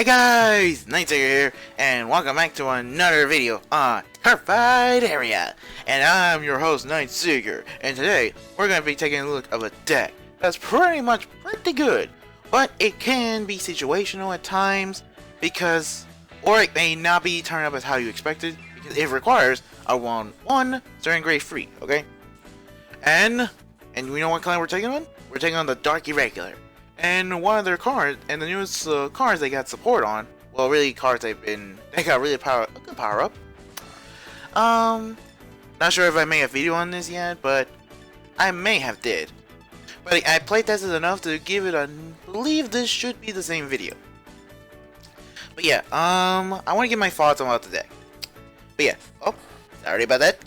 Hey guys, KnightSeeker here, and welcome back to another video on Cardfight area. And I'm your host, KnightSeeker, and today we're going to be taking a look at a deck that's pretty good, but it can be situational at times or it may not be turned up as how you expected because it requires a 1/1 certain grade free, okay? And you know what clan we're taking on? We're taking on the Dark Irregular. And one of their cards, and the newest cards they got support on, well, really cards they got really a good power up. Not sure if I made a video on this yet, but I may have did. But I playtested enough to give it believe this should be the same video. But yeah, I want to give my thoughts about the deck. But yeah, oh, sorry about that.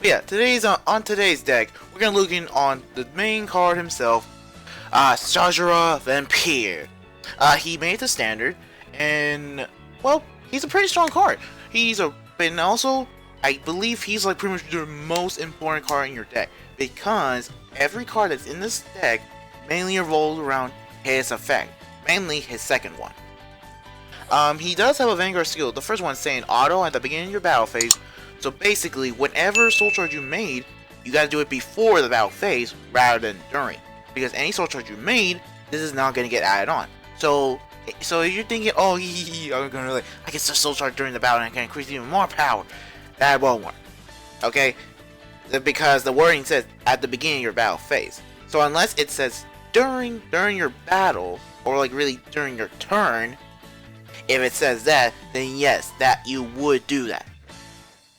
But yeah, on today's deck, we're gonna look in on the main card himself. Shajara Vampire. He made the standard, and well, he's a pretty strong card. And also, I believe he's like pretty much the most important card in your deck because every card that's in this deck mainly revolves around his effect, mainly his second one. He does have a Vanguard skill. The first one saying auto at the beginning of your battle phase. So basically, whenever soul charge you made, you gotta do it before the battle phase rather than during. Because any soul charge you made, this is not going to get added on. So if you're thinking, oh, I'm going to I can soul charge during the battle and I can increase even more power. That won't work. Okay? Because the wording says at the beginning of your battle phase. So unless it says during your battle, or like really during your turn, if it says that, then yes, that you would do that.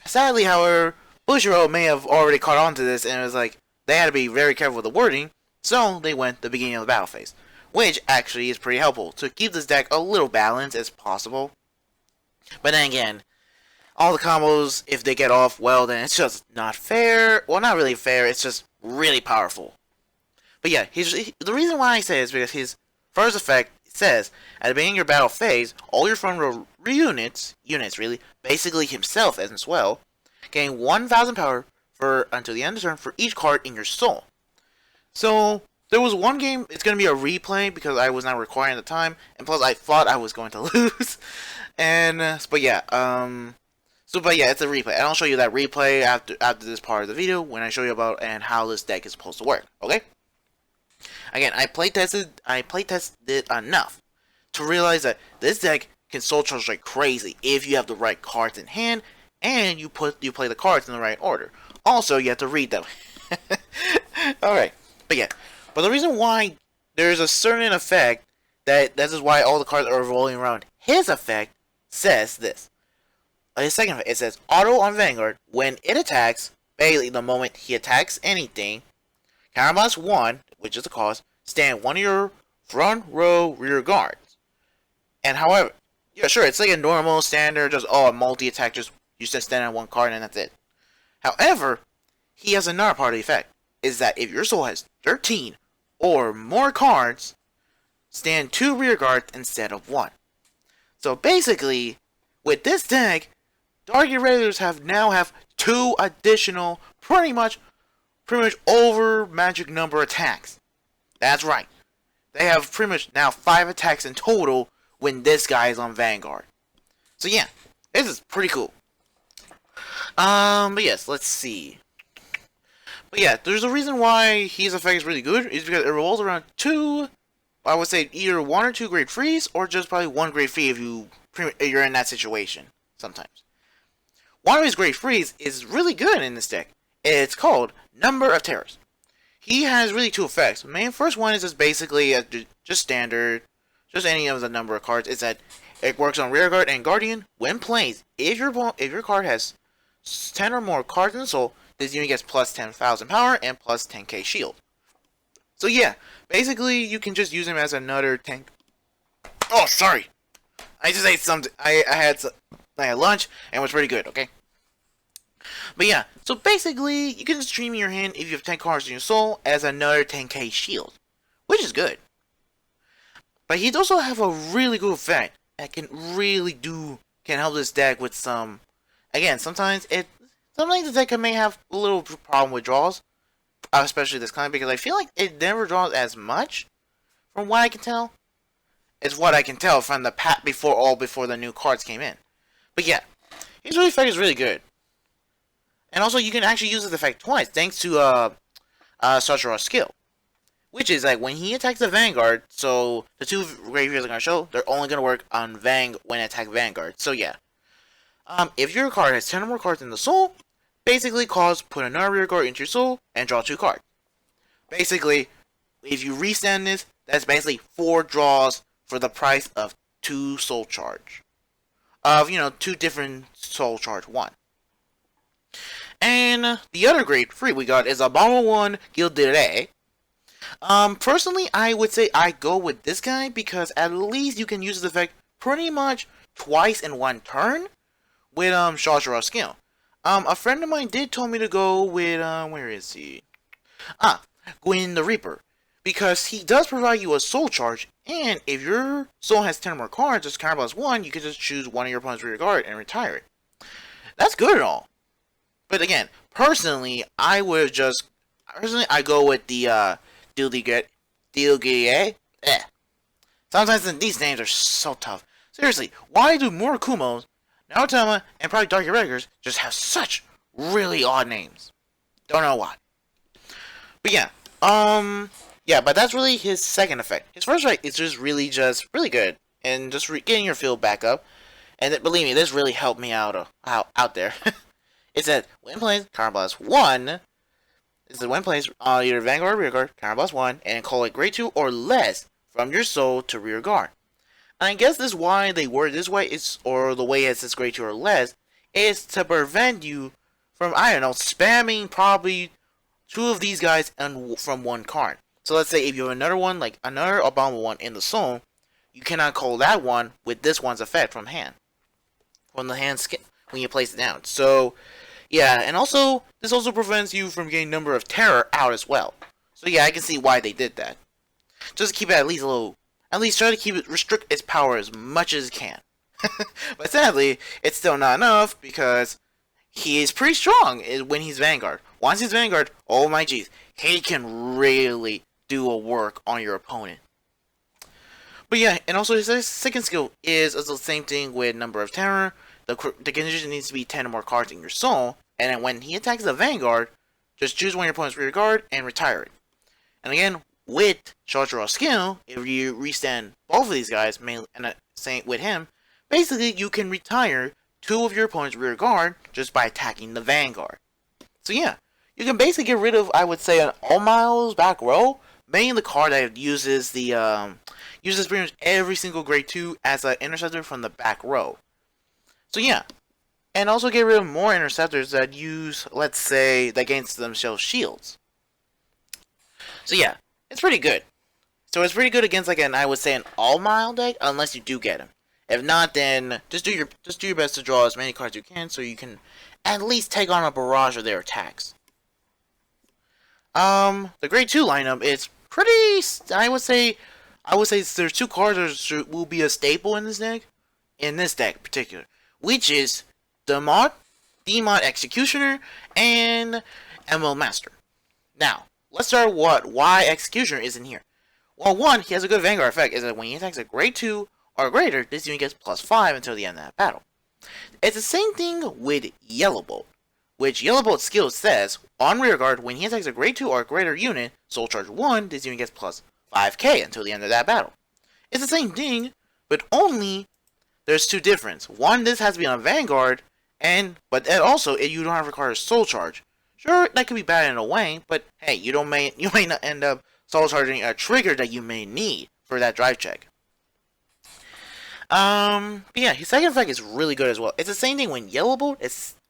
Sadly, however, Bushiro may have already caught on to this and it was like, they had to be very careful with the wording. So they went the beginning of the battle phase, which actually is pretty helpful to keep this deck a little balanced as possible. But then again, all the combos, if they get off, well, then it's just not fair. Well, not really fair, it's just really powerful. But yeah, the reason why I say it is because his first effect says, at the beginning of your battle phase, all your front row units really, basically himself as well, gain 1,000 power until the end of the turn for each card in your soul. So, there was one game, it's going to be a replay because I was not recording at the time, and plus I thought I was going to lose. But yeah, it's a replay. And I'll show you that replay after this part of the video when I show you about and how this deck is supposed to work, okay? Again, I playtested it enough to realize that this deck can soul charge like crazy if you have the right cards in hand and you play the cards in the right order. Also, you have to read them. Alright. But the reason why there's a certain effect this is why all the cards are revolving around his effect says this. His second effect, it says auto on Vanguard when it attacks, basically the moment he attacks anything, counterblast 1, which is the cost, stand one of your front row rear guards. And however, yeah, sure, it's like a normal standard, just a multi-attack, just you just stand on one card and that's it. However, he has another part of the effect. Is that if your soul has 13 or more cards, stand 2 rear guards instead of 1. So basically, with this deck, Dark Irregulars now have 2 additional, pretty much over magic number attacks. That's right. They have pretty much now 5 attacks in total when this guy is on Vanguard. So yeah, this is pretty cool. But yes, let's see. But yeah, there's a reason why his effect is really good, is because it revolves around 2, I would say either 1 or 2 grade frees, or just probably 1 grade free if you're in that situation, sometimes. One of his grade frees is really good in this deck. It's called Number of Terrors. He has really 2 effects. The main first one is just basically just standard, just any of the number of cards. It's that it works on rear guard and guardian when played. If your card has 10 or more cards in the soul, this unit gets plus 10,000 power and plus 10k shield. So yeah, basically you can just use him as another tank. Oh, sorry. I just ate something. I had lunch and it was pretty good, okay? But yeah, so basically you can stream in your hand if you have 10 cards in your soul as another 10k shield, which is good. But he does also have a really good effect that can help this deck with some. Again, sometimes the deck may have a little problem with draws, especially this kind, because I feel like it never draws as much, from what I can tell. It's what I can tell from the pack before the new cards came in. But yeah, his effect is really good. And also, you can actually use this effect twice, thanks to Sargeras' skill. Which is like when he attacks the Vanguard, so the two graveyards are gonna show, they're only gonna work on Vang when attack Vanguard. So yeah. If your card has 10 or more cards in the soul, basically put another rear guard into your soul and draw 2 cards. Basically, if you restand this, that's basically 4 draws for the price of 2 soul charge. Of, 2 different soul charge 1. And the other grade 3 we got is Abominable 1 Gildere. Personally, I would say I go with this guy because at least you can use this effect pretty much twice in one turn with Sargeras' skill. A friend of mine did tell me to go with where is he? Gwyn the Reaper, because he does provide you a soul charge, and if your soul has 10 or more cards, just counterbalance 1, you can just choose one of your opponent's rear guard and retire it. That's good and all. But again, personally, I go with the Dilgye. Sometimes these names are so tough. Seriously, why do Murakumos, Naotama, and probably Dark Irregulars just have such really odd names? Don't know why. But yeah, but that's really his second effect. His first effect is just really good, and just getting your field back up. And believe me, this really helped me out there. It said when plays counterblast 1. It said when plays either Vanguard or rear guard, counterblast 1, and call it grade 2 or less from your soul to rear guard. And I guess this is why they word this way, or the way it says grade 2 or less, is to prevent you from, I don't know, spamming probably 2 of these guys from 1 card. So let's say if you have another one, like another Abominable 1 in the soul, you cannot call that one with this one's effect from hand. From the hand skip when you place it down. So, yeah, and also, this also prevents you from getting Number of Terror out as well. So yeah, I can see why they did that. Just keep it at least try to restrict its power as much as it can. But sadly, it's still not enough, because he is pretty strong when he's Vanguard. Once he's Vanguard, oh my jeez, he can really do a work on your opponent. But yeah, and also his second skill is the same thing with Number of Terror. The condition needs to be 10 or more cards in your soul, and then when he attacks the Vanguard, just choose one of your opponent's rear guard and retire it. And again, with Sargeras' skill, if you restand both of these guys, and same with him, basically you can retire 2 of your opponent's rear guard just by attacking the Vanguard. So yeah, you can basically get rid of, I would say, an All Miles back row, mainly the card that uses pretty much every single grade 2 as an interceptor from the back row. So yeah, and also get rid of more interceptors that use, let's say, that gains themselves shields. So yeah, it's pretty good. So it's pretty good against I would say an all-mile deck, unless you do get him. If not, then just do your best to draw as many cards as you can, so you can at least take on a barrage of their attacks. The grade 2 lineup is pretty. I would say there's 2 cards that will be a staple in this deck in particular, which is Demon Executioner and Emerald Master. Now, let's start why Executioner isn't here. Well, one, he has a good Vanguard effect, is that when he attacks a grade 2 or greater, this unit gets +5 until the end of that battle. It's the same thing with Yellow Bolt, which Yellow Bolt's skill says, on rear guard, when he attacks a grade 2 or greater unit, Soul Charge 1, this unit gets +5k until the end of that battle. It's the same thing, but only there's 2 differences. One, this has to be on Vanguard, but then also you don't have to require a Soul Charge. Sure, that could be bad in a way, but hey, you may not end up Soul Charging a trigger that you may need for that drive check. But yeah, his second effect is really good as well. It's the same thing when Yellow Bolt,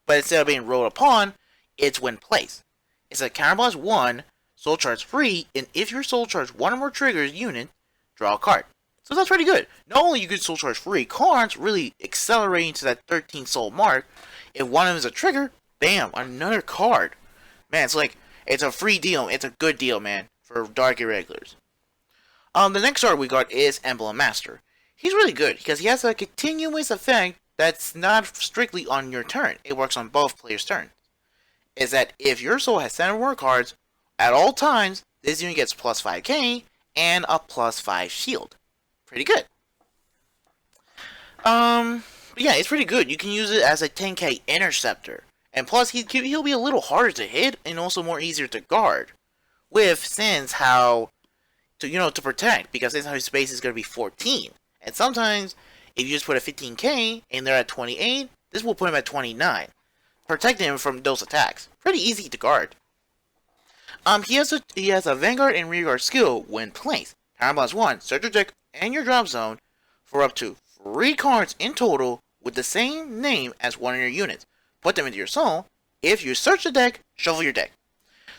but instead of being rolled upon, it's when placed. It's a counterblast 1, Soul Charge free, and if your Soul Charge 1 or more triggers unit, draw a card. So that's pretty good. Not only you get Soul Charge free cards, really accelerating to that 13 soul mark. If one of them is a trigger, bam, another card. Man, it's a free deal. It's a good deal, man, for Dark Irregulars. The next card we got is Emblem Master. He's really good because he has a continuous effect that's not strictly on your turn. It works on both players' turns. Is that if your soul has 7 or more cards, at all times, this unit gets +5k and a +5 shield. Pretty good. But yeah, it's pretty good. You can use it as a 10k interceptor. And plus, he'll be a little harder to hit and also more easier to guard. With since how to protect, because since how his space is going to be 14. And sometimes, if you just put a 15k and they're at 28, this will put him at 29. Protecting him from those attacks. Pretty easy to guard. He has a Vanguard and Rearguard skill when placed. Counterblast 1, search your deck and your drop zone for up to 3 cards in total with the same name as one of your units. Put them into your soul. If you search the deck, shuffle your deck.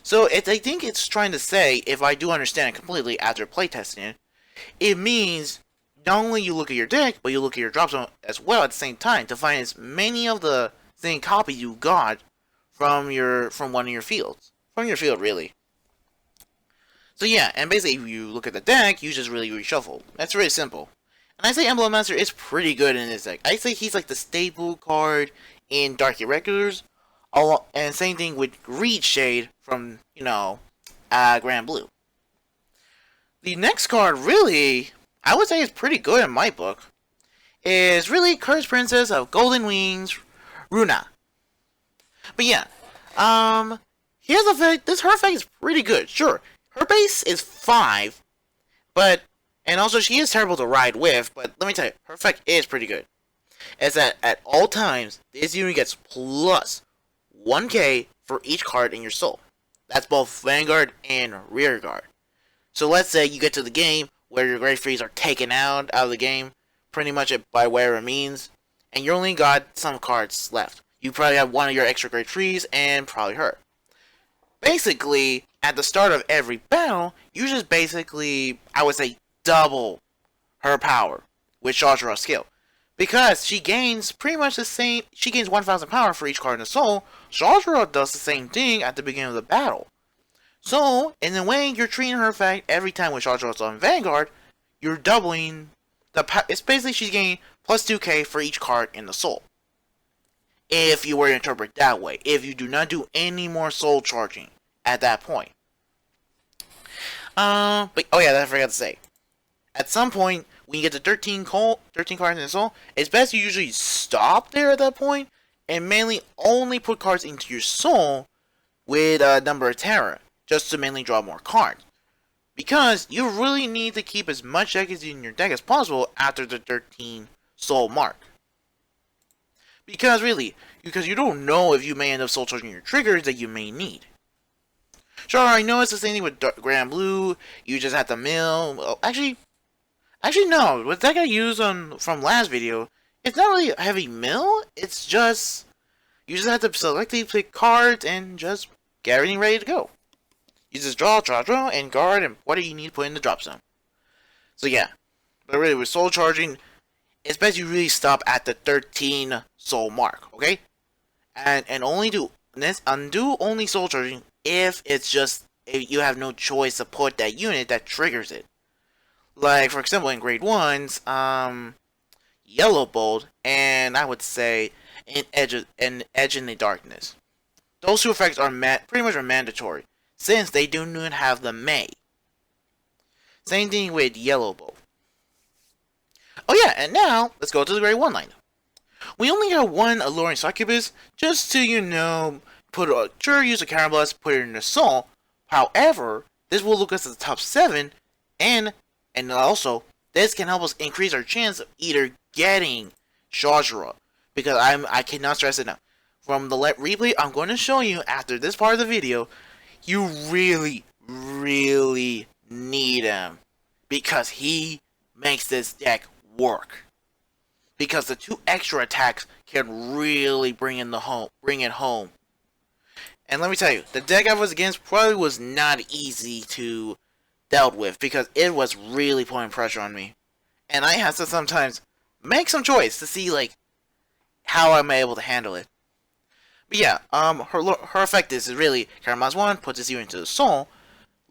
So I think it's trying to say, if I do understand it completely after playtesting it, it means not only you look at your deck, but you look at your drop zone as well at the same time to find as many of the same copies you got from one of your fields. From your field, really. So yeah, and basically if you look at the deck, you just really reshuffle. That's really simple. And I say Emblem Master is pretty good in this deck. I say he's like the staple card in Dark Irregulars. And same thing with Greed Shade from, Grand Blue. The next card, really, I would say is pretty good in my book, is really Cursed Princess of Golden Wings, Runa. But yeah, here's the fact, her effect is pretty good. Sure, her base is 5, and also she is terrible to ride with, but let me tell you, her effect is pretty good. It's that at all times, this unit gets plus 1k for each card in your soul. That's both Vanguard and Rearguard. So let's say you get to the game where your Great Freeze are taken out of the game, pretty much by whatever means, and you only got some cards left. You probably have one of your extra Great Freeze and probably her. Basically, at the start of every battle, you just basically, I would say, double her power with Shajara's skill. Because she gains pretty much the same, she gains 1000 power for each card in the soul. Shajara does the same thing at the beginning of the battle. So, in a way, you're treating her effect every time with Shajara's on Vanguard, you're doubling the power. It's basically she's gaining plus 2k for each card in the soul. If you were to interpret that way. If you do not do any more soul charging at that point. But, oh yeah, that I forgot to say. At some point, when you get to 13 cards in the soul, it's best you usually stop there at that point and mainly only put cards into your soul with a number of terror, just to mainly draw more cards. Because you really need to keep as much deck in your deck as possible after the 13 soul mark. Because you don't know if you may end up soul charging your triggers that you may need. Sure, I know it's the same thing with Grand Blue, you just have to mill. Well, actually no, what that I used from last video, it's not really a heavy mill, it's just, you just have to selectively pick cards and just get everything ready to go. You just draw, and guard, and what do you need to put in the drop zone. So yeah, but really with soul charging, it's best you really stop at the 13 soul mark, okay? And only undo only soul charging if you have no choice to put that unit that triggers it. Like, for example, in grade 1s, Yellow Bolt, and I would say an Edge in the Darkness. Those two effects are pretty much mandatory, since they do not have the May. Same thing with Yellow Bolt. Oh yeah, and now, let's go to the grade 1 lineup. We only got one Alluring Succubus, just to, use a Counterblast, put it in the soul. However, this will look us at the top 7, and also, this can help us increase our chance of either getting Shajara. Because I cannot stress it enough. From the replay I'm going to show you after this part of the video, you really, really need him. Because he makes this deck work. Because the 2 extra attacks can really bring it home. And let me tell you, the deck I was against probably was not easy to dealt with, because it was really putting pressure on me. And I have to sometimes make some choice to see, how I'm able to handle it. But yeah, her effect is really, Karamaz 1 puts this unit into the soul.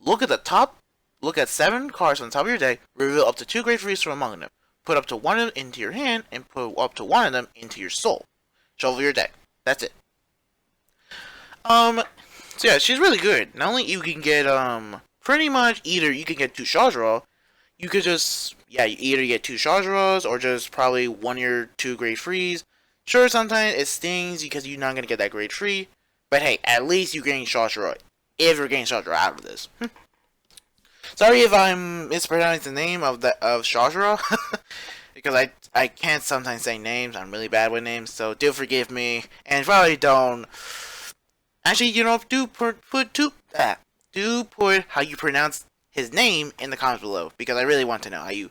Look at 7 cards on top of your deck, reveal up to 2 Great Freeze from among them. Put up to 1 of them into your hand, and put up to 1 of them into your soul. Shuffle your deck. That's it. So yeah, she's really good. Not only you can get, pretty much either you can get 2 Shajara, you could just, yeah, you either get 2 Shajras or just probably 1 or 2 grade frees. Sure, sometimes it stings because you're not going to get that grade free, but hey, at least you're getting Shajra if you're getting Shajra out of this. Sorry if I'm mispronouncing the name of Shajra, because I can't sometimes say names. I'm really bad with names, so do forgive me, and probably don't. Actually, do put how you pronounce his name in the comments below, because I really want to know how you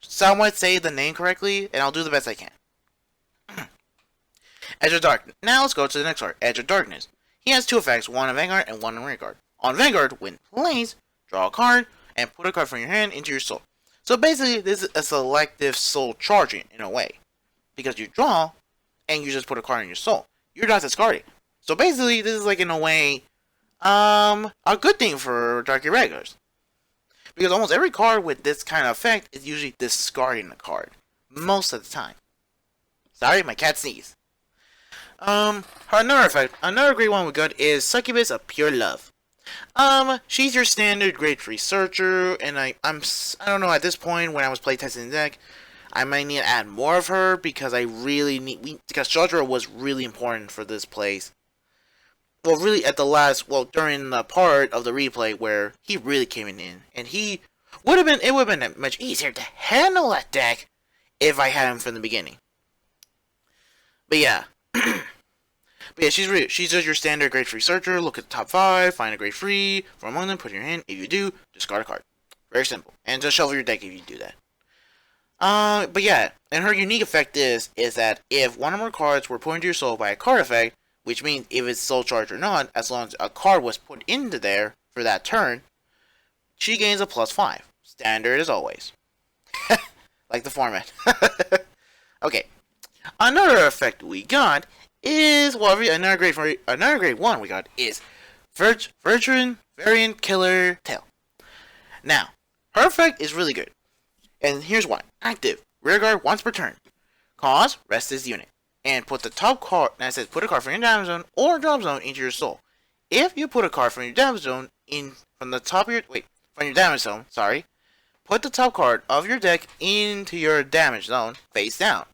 somewhat say the name correctly, and I'll do the best I can. Edge of Darkness. Now let's go to the next card, Edge of Darkness. He has 2 effects, one on Vanguard and one on Rearguard. On Vanguard, when placed, draw a card, and put a card from your hand into your soul. So basically, this is a selective soul charging in a way. Because you draw, and you just put a card in your soul. You're not discarding. So basically, this is like, in a way, a good thing for Dark Irregulars. Because almost every card with this kind of effect is usually discarding the card. Most of the time. Sorry, my cat sneezed. Another effect, another great one we got is Succubus of Pure Love. She's your standard grade 3 searcher, and I don't know, at this point when I was playtesting the deck, I might need to add more of her because I really need, because Shadra was really important for this place. Well, really at the last, during the part of the replay where he really came in, and it would have been much easier to handle that deck if I had him from the beginning. But yeah. But yeah, she's just your standard grade 3 searcher. Look at the top 5, find a grade 3 from among them, put it in your hand. If you do, discard a card. Very simple. And just shuffle your deck if you do that. But yeah, and her unique effect is that if one or more cards were put into your soul by a card effect, which means if it's soul charged or not, as long as a card was put into there for that turn, she gains a +5. Standard as always. Like the format. Okay. Another effect we got is, another grade 1 we got is Veteran Variant Killer Tail. Now, her effect is really good. And here's why. Active. Rearguard once per turn. Cause, rest this unit. And put the top card, that says put a card from your damage zone or drop zone into your soul. If you put a card from your damage zone from your damage zone, put the top card of your deck into your damage zone face down.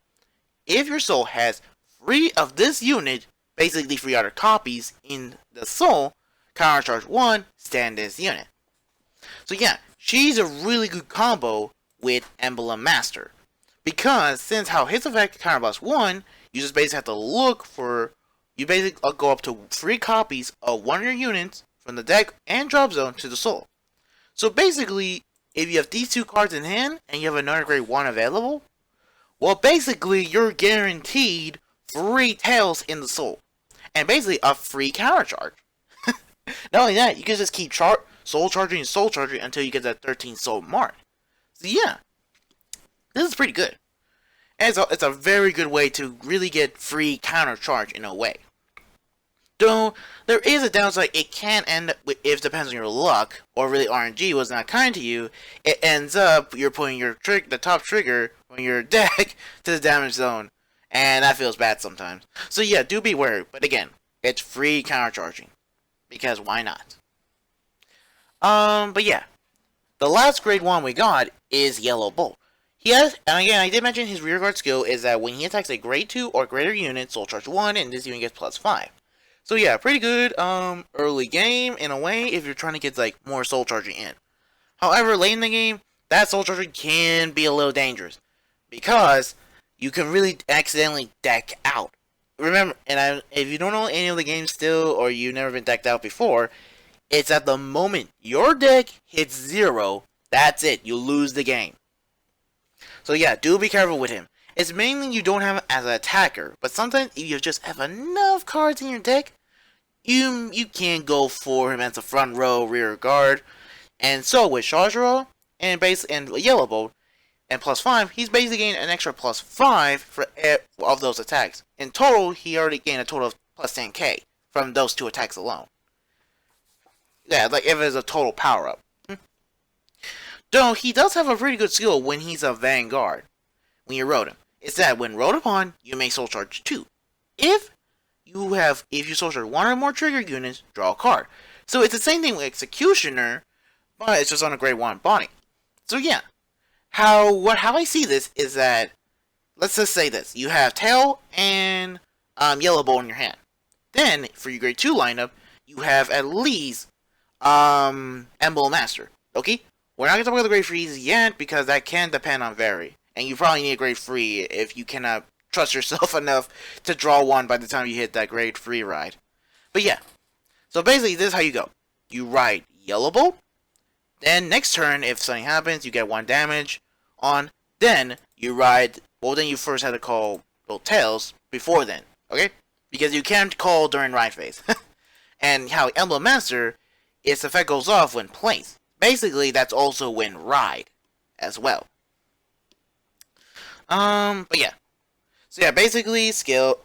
If your soul has 3 of this unit, basically 3 other copies in the soul, countercharge 1, stand this unit. So yeah, she's a really good combo with Emblem Master. Because since how his effect counterblast 1, you just basically have to look for, you basically go up to 3 copies of one of your units from the deck and drop zone to the soul. So basically, if you have these 2 cards in hand and you have another grade 1 available, well basically you're guaranteed 3 tails in the soul. And basically a free counter charge. Not only that, you can just keep soul charging until you get that 13 soul mark. So yeah, this is pretty good. And it's a very good way to really get free counter charge in a way. Though, there is a downside, it can end up, if it depends on your luck, or really RNG was not kind to you, it ends up, you're putting the top trigger on your deck to the damage zone. And that feels bad sometimes. So yeah, do be wary. But again, it's free countercharging. Because why not? But yeah. The last grade 1 we got is Yellow Bolt. He has, and again, I did mention his rearguard skill is that when he attacks a grade 2 or greater unit, soul charge 1, and this unit gets +5. So yeah, pretty good early game in a way if you're trying to get like more soul charging in. However, late in the game, that soul charging can be a little dangerous. Because you can really accidentally deck out. Remember, if you don't know any of the games still, or you've never been decked out before, it's at the moment your deck hits 0, that's it, you lose the game. So yeah, do be careful with him. It's mainly you don't have him as an attacker, but sometimes if you just have enough cards in your deck, you can go for him as a front row rear guard. And so with Shajra and Yellow Bolt, and +5, he's basically gained an extra +5 for of those attacks. In total, he already gained a total of +10k from those 2 attacks alone. Yeah, like if it's a total power up. Though he does have a pretty good skill when he's a Vanguard. When you road him, it's that when rolled upon, you may soul charge 2. If you soul charge 1 or more trigger units, draw a card. So it's the same thing with Executioner, but it's just on a grade 1 body. So yeah. how I see this is that, let's just say this: you have tail and yellow bolt in your hand. Then for your grade 2 lineup, you have at least Emblem Master. Okay, we're not gonna talk about the grade 3s yet because that can depend on vary, and you probably need a grade 3 if you cannot trust yourself enough to draw one by the time you hit that grade 3 ride. But yeah, so basically this is how you go: you ride yellow bolt. Then next turn, if something happens, you get 1 damage on. Then you ride. Well, then you first had to call tails before then, okay? Because you can't call during ride phase. And how Emblem Master, its effect goes off when placed. Basically, that's also when ride as well. But yeah. So yeah, basically skill.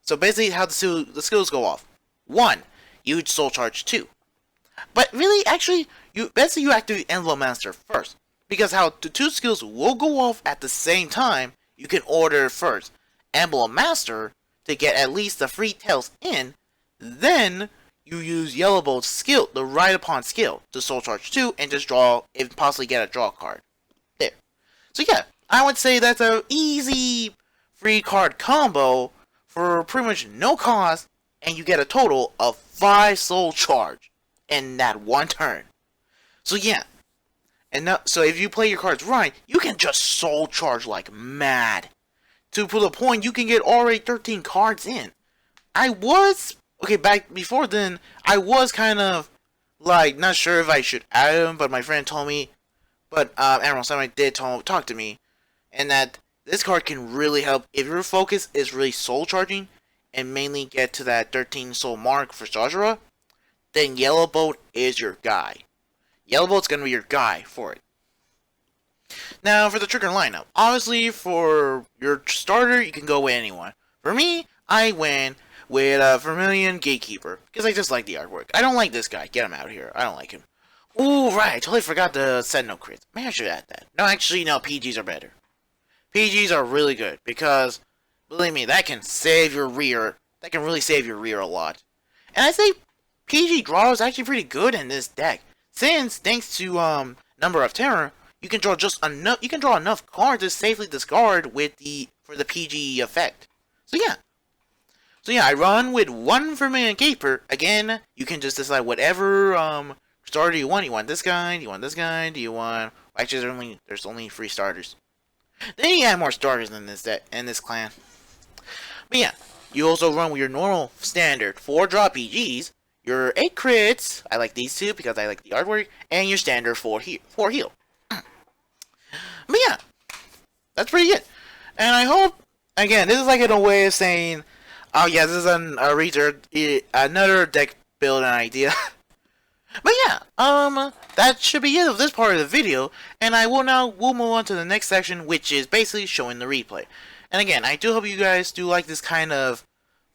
So basically, how the skills go off: 1, you soul charge 2. But really, actually, you activate Emblem Master first, because how the 2 skills will go off at the same time. You can order first Emblem Master to get at least the 3 tails in, then you use Yellow Bolt's skill, the Ride Upon skill, to soul charge 2 and just draw, and possibly get a draw card. There. So yeah, I would say that's a easy free card combo for pretty much no cost, and you get a total of 5 soul charge in that one turn. So yeah, and now, so if you play your cards right, you can just soul charge like mad. To the point you can get already 13 cards in. Back before then, I was kind of like not sure if I should add them, but my friend told me, but Admiral Samurai did talk to me, and that this card can really help if your focus is really soul charging and mainly get to that 13 soul mark for Sajura. Then Yellow Bolt is your guy. Yellow Bolt's gonna be your guy for it. Now, for the trigger lineup, obviously for your starter, you can go with anyone. For me, I went with Vermilion Gatekeeper, because I just like the artwork. I don't like this guy. Get him out of here. I don't like him. Ooh, right, I totally forgot the Sentinel crits. Maybe I should add that. No, actually, no, PGs are better. PGs are really good, because, believe me, that can save your rear. That can really save your rear a lot. And I say PG draw is actually pretty good in this deck, since, thanks to Number of Terror, you can draw just enough. You can draw enough cards to safely discard for the PG effect. So yeah, I run with 1 Vermilion Gatekeeper. Again, you can just decide whatever starter you want. You want this guy? Do you want this guy? Do you want? Actually, there's only 3 starters. Then you have more starters in this clan. But yeah, you also run with your normal standard 4-drop PGs, your 8 crits. I like these 2 because I like the artwork, and your standard 4 heal. But yeah, that's pretty good. And I hope, again, this is like in a way of saying, oh yeah, this is another deck building idea. But yeah, that should be it of this part of the video, and we'll move on to the next section, which is basically showing the replay. And again, I do hope you guys do like this kind of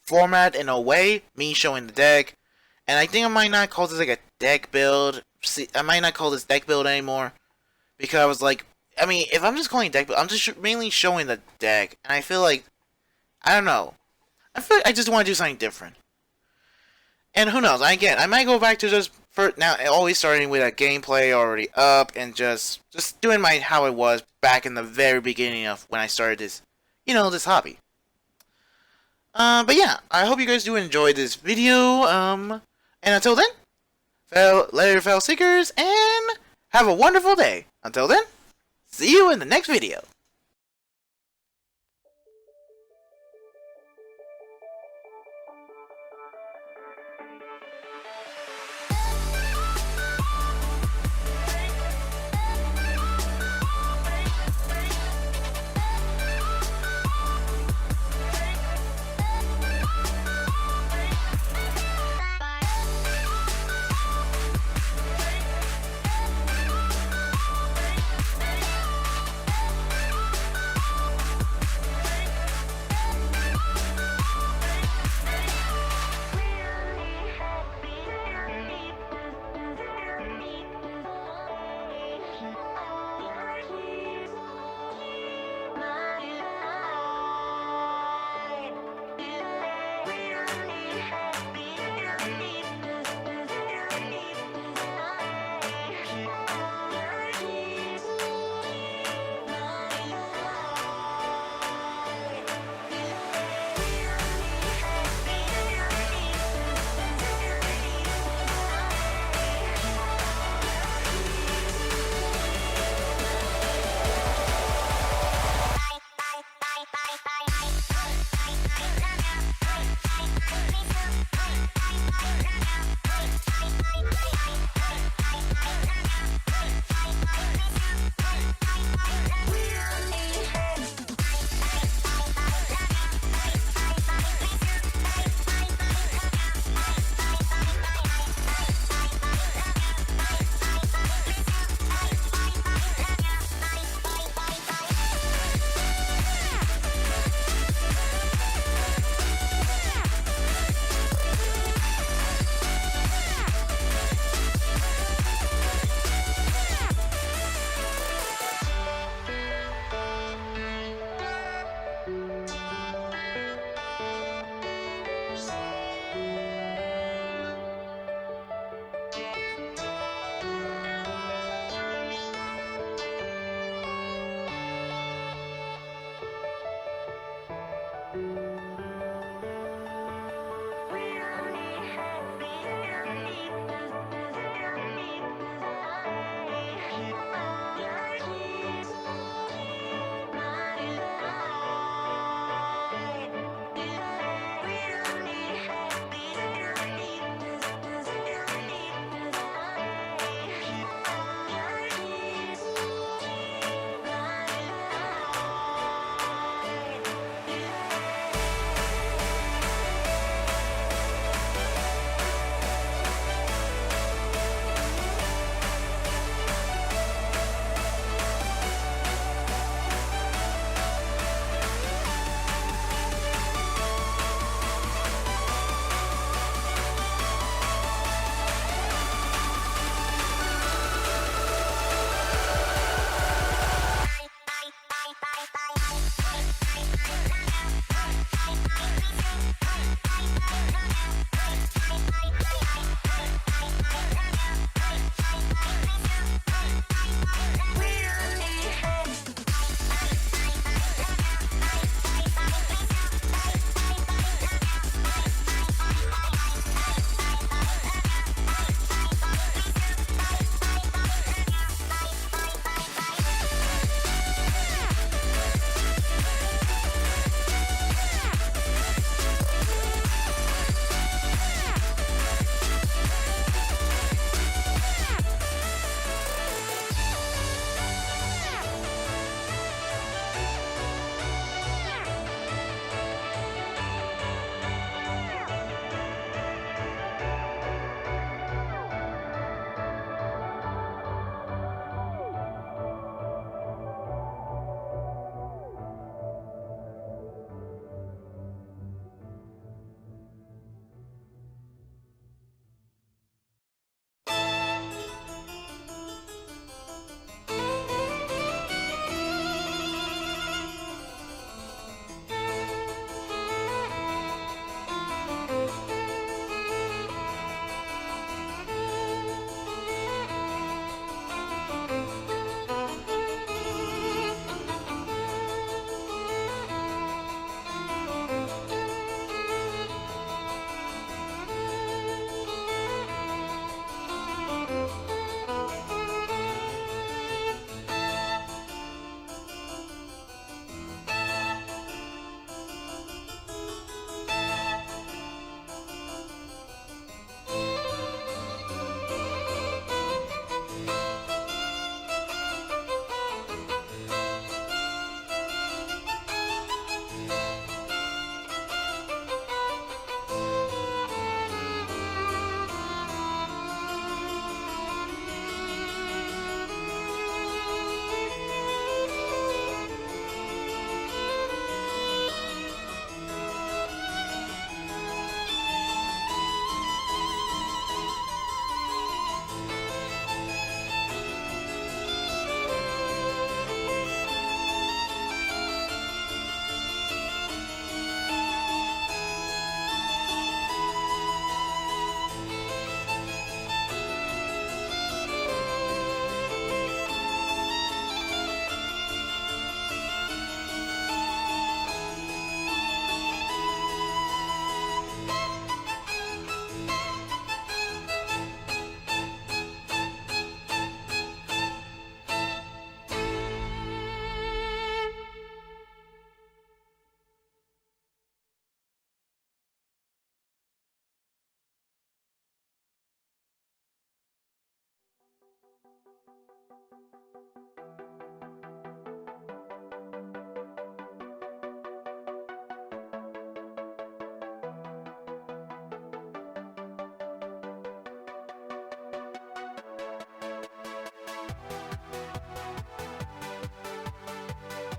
format in a way, me showing the deck. And I think I might not call this like a deck build. I might not call this deck build anymore, because I was like, I mean, if I'm just calling it deck build, I'm just mainly showing the deck, and I feel like, I don't know, I feel like I just want to do something different. And who knows, again, I might go back to just, now, always starting with a gameplay already up, and just doing how it was back in the very beginning of when I started this, this hobby. But yeah, I hope you guys do enjoy this video, and until then, later fellow seekers, and have a wonderful day. Until then, see you in the next video.